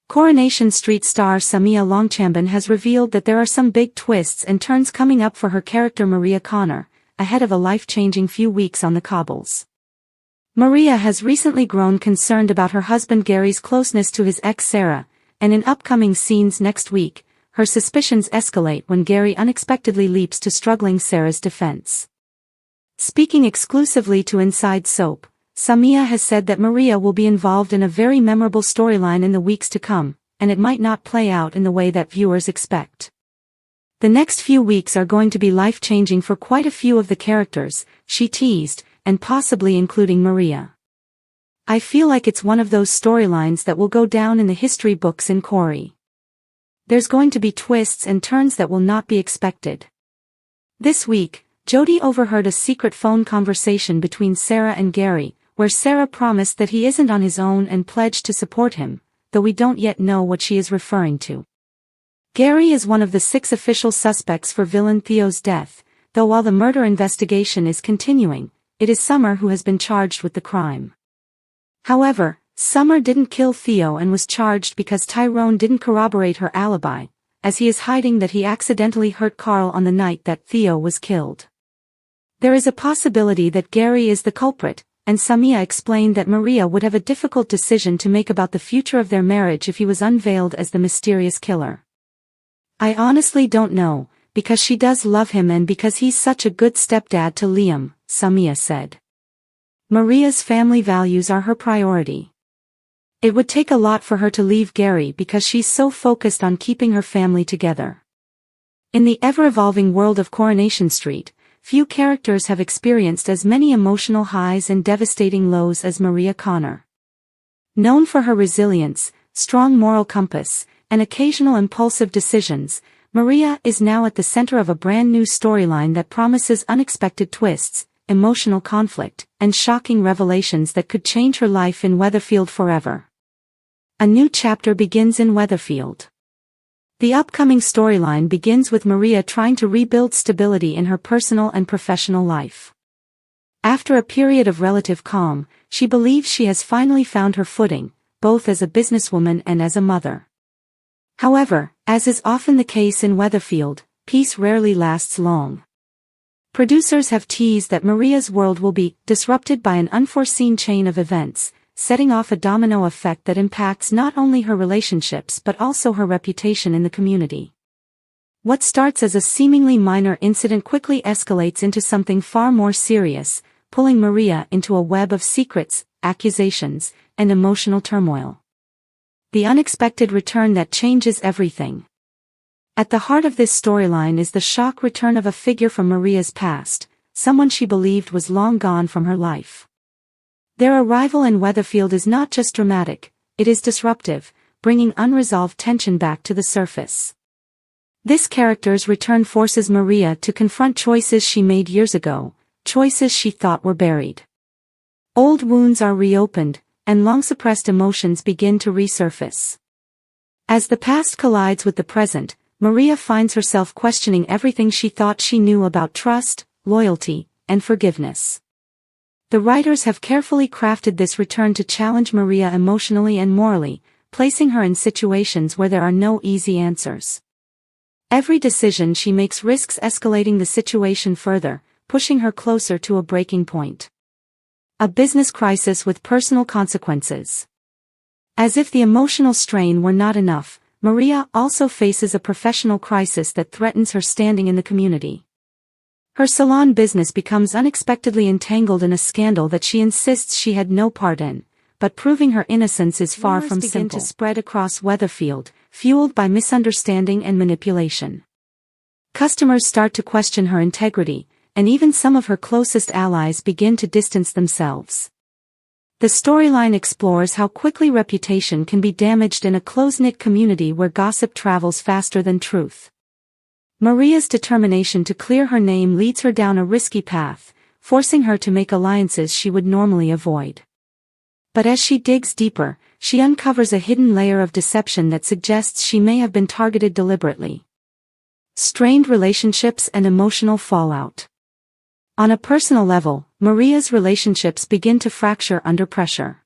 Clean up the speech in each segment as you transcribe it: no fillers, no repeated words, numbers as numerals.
Coronation Street star Samia Longchamban has revealed that there are some big twists and turns coming up for her character Maria Connor, ahead of a life-changing few weeks on the cobbles. Maria has recently grown concerned about her husband Gary's closeness to his ex Sarah, and in upcoming scenes next week, her suspicions escalate when Gary unexpectedly leaps to struggling Sarah's defense. Speaking exclusively to Inside Soap, Samia has said that Maria will be involved in a very memorable storyline in the weeks to come, and it might not play out in the way that viewers expect. The next few weeks are going to be life-changing for quite a few of the characters, she teased, and possibly including Maria. I feel like it's one of those storylines that will go down in the history books in Corrie. There's going to be twists and turns that will not be expected. This week, Jodie overheard a secret phone conversation between Sarah and Gary, where Sarah promised that he isn't on his own and pledged to support him, though we don't yet know what she is referring to. Gary is one of the 6 official suspects for villain Theo's death, though while the murder investigation is continuing, it is Summer who has been charged with the crime. However, Summer didn't kill Theo and was charged because Tyrone didn't corroborate her alibi, as he is hiding that he accidentally hurt Carl on the night that Theo was killed. There is a possibility that Gary is the culprit, and Samia explained that Maria would have a difficult decision to make about the future of their marriage if he was unveiled as the mysterious killer. I honestly don't know, because she does love him and because he's such a good stepdad to Liam, Samia said. Maria's family values are her priority. It would take a lot for her to leave Gary because she's so focused on keeping her family together. In the ever-evolving world of Coronation Street, few characters have experienced as many emotional highs and devastating lows as Maria Connor. Known for her resilience, strong moral compass, and occasional impulsive decisions, Maria is now at the center of a brand new storyline that promises unexpected twists, emotional conflict, and shocking revelations that could change her life in Weatherfield forever. A new chapter begins in Weatherfield. The upcoming storyline begins with Maria trying to rebuild stability in her personal and professional life. After a period of relative calm, she believes she has finally found her footing, both as a businesswoman and as a mother. However, as is often the case in Weatherfield, peace rarely lasts long. Producers have teased that Maria's world will be disrupted by an unforeseen chain of events, setting off a domino effect that impacts not only her relationships but also her reputation in the community. What starts as a seemingly minor incident quickly escalates into something far more serious, pulling Maria into a web of secrets, accusations, and emotional turmoil. The unexpected return that changes everything. At the heart of this storyline is the shock return of a figure from Maria's past, someone she believed was long gone from her life. Their arrival in Weatherfield is not just dramatic, it is disruptive, bringing unresolved tension back to the surface. This character's return forces Maria to confront choices she made years ago, choices she thought were buried. Old wounds are reopened, and long-suppressed emotions begin to resurface. As the past collides with the present, Maria finds herself questioning everything she thought she knew about trust, loyalty, and forgiveness. The writers have carefully crafted this return to challenge Maria emotionally and morally, placing her in situations where there are no easy answers. Every decision she makes risks escalating the situation further, pushing her closer to a breaking point. A business crisis with personal consequences. As if the emotional strain were not enough, Maria also faces a professional crisis that threatens her standing in the community. Her salon business becomes unexpectedly entangled in a scandal that she insists she had no part in, but proving her innocence is far from simple. Rumors begin to spread across Weatherfield, fueled by misunderstanding and manipulation. Customers start to question her integrity, and even some of her closest allies begin to distance themselves. The storyline explores how quickly reputation can be damaged in a close-knit community where gossip travels faster than truth. Maria's determination to clear her name leads her down a risky path, forcing her to make alliances she would normally avoid. But as she digs deeper, she uncovers a hidden layer of deception that suggests she may have been targeted deliberately. Strained relationships and emotional fallout. On a personal level, Maria's relationships begin to fracture under pressure.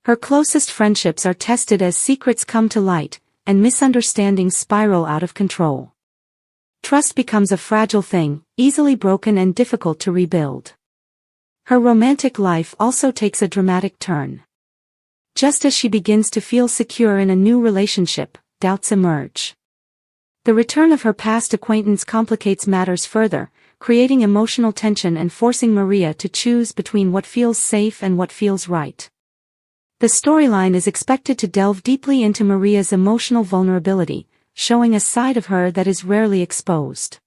Her closest friendships are tested as secrets come to light, and misunderstandings spiral out of control. Trust becomes a fragile thing, easily broken and difficult to rebuild. Her romantic life also takes a dramatic turn. Just as she begins to feel secure in a new relationship, doubts emerge. The return of her past acquaintance complicates matters further, creating emotional tension and forcing Maria to choose between what feels safe and what feels right. The storyline is expected to delve deeply into Maria's emotional vulnerability, showing a side of her that is rarely exposed.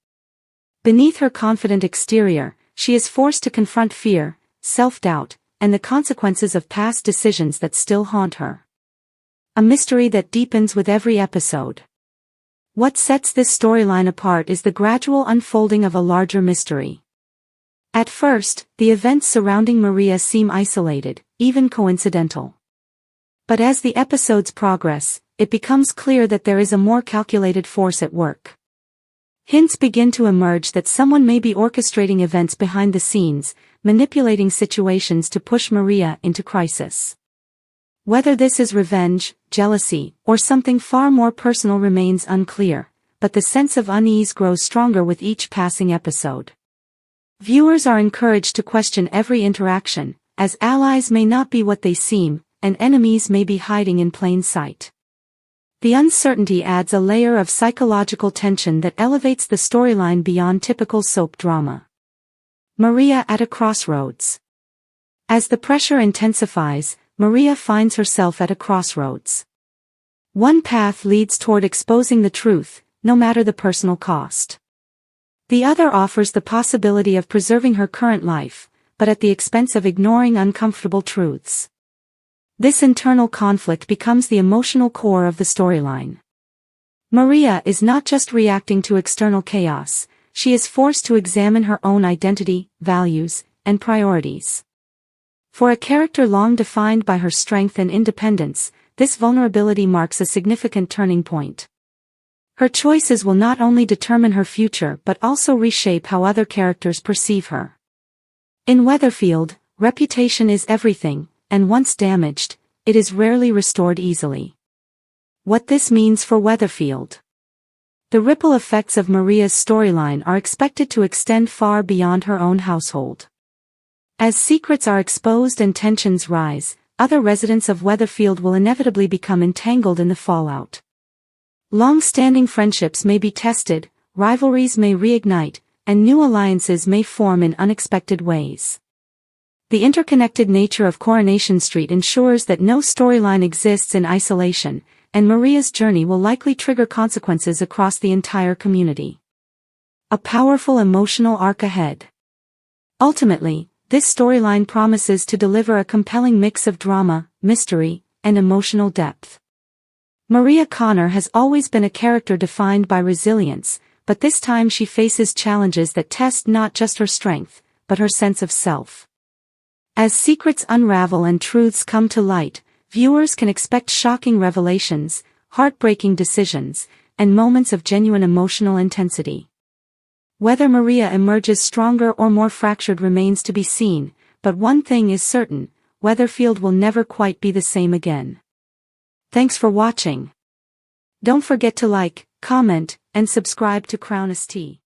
Beneath her confident exterior, she is forced to confront fear, self-doubt, and the consequences of past decisions that still haunt her. A mystery that deepens with every episode. What sets this storyline apart is the gradual unfolding of a larger mystery. At first, the events surrounding Maria seem isolated, even coincidental. But as the episodes progress, it becomes clear that there is a more calculated force at work. Hints begin to emerge that someone may be orchestrating events behind the scenes, manipulating situations to push Maria into crisis. Whether this is revenge, jealousy, or something far more personal remains unclear, but the sense of unease grows stronger with each passing episode. Viewers are encouraged to question every interaction, as allies may not be what they seem, and enemies may be hiding in plain sight. The uncertainty adds a layer of psychological tension that elevates the storyline beyond typical soap drama. Maria at a crossroads. As the pressure intensifies, Maria finds herself at a crossroads. One path leads toward exposing the truth, no matter the personal cost. The other offers the possibility of preserving her current life, but at the expense of ignoring uncomfortable truths. This internal conflict becomes the emotional core of the storyline. Maria is not just reacting to external chaos, she is forced to examine her own identity, values, and priorities. For a character long defined by her strength and independence, this vulnerability marks a significant turning point. Her choices will not only determine her future but also reshape how other characters perceive her. In Weatherfield, reputation is everything, and once damaged, it is rarely restored easily. What this means for Weatherfield. The ripple effects of Maria's storyline are expected to extend far beyond her own household. As secrets are exposed and tensions rise, other residents of Weatherfield will inevitably become entangled in the fallout. Long-standing friendships may be tested, rivalries may reignite, and new alliances may form in unexpected ways. The interconnected nature of Coronation Street ensures that no storyline exists in isolation, and Maria's journey will likely trigger consequences across the entire community. A powerful emotional arc ahead. Ultimately, this storyline promises to deliver a compelling mix of drama, mystery, and emotional depth. Maria Connor has always been a character defined by resilience, but this time she faces challenges that test not just her strength, but her sense of self. As secrets unravel and truths come to light, viewers can expect shocking revelations, heartbreaking decisions, and moments of genuine emotional intensity. Whether Maria emerges stronger or more fractured remains to be seen, but one thing is certain, Weatherfield will never quite be the same again. Thanks for watching. Don't forget to like, comment, and subscribe to Crown ST.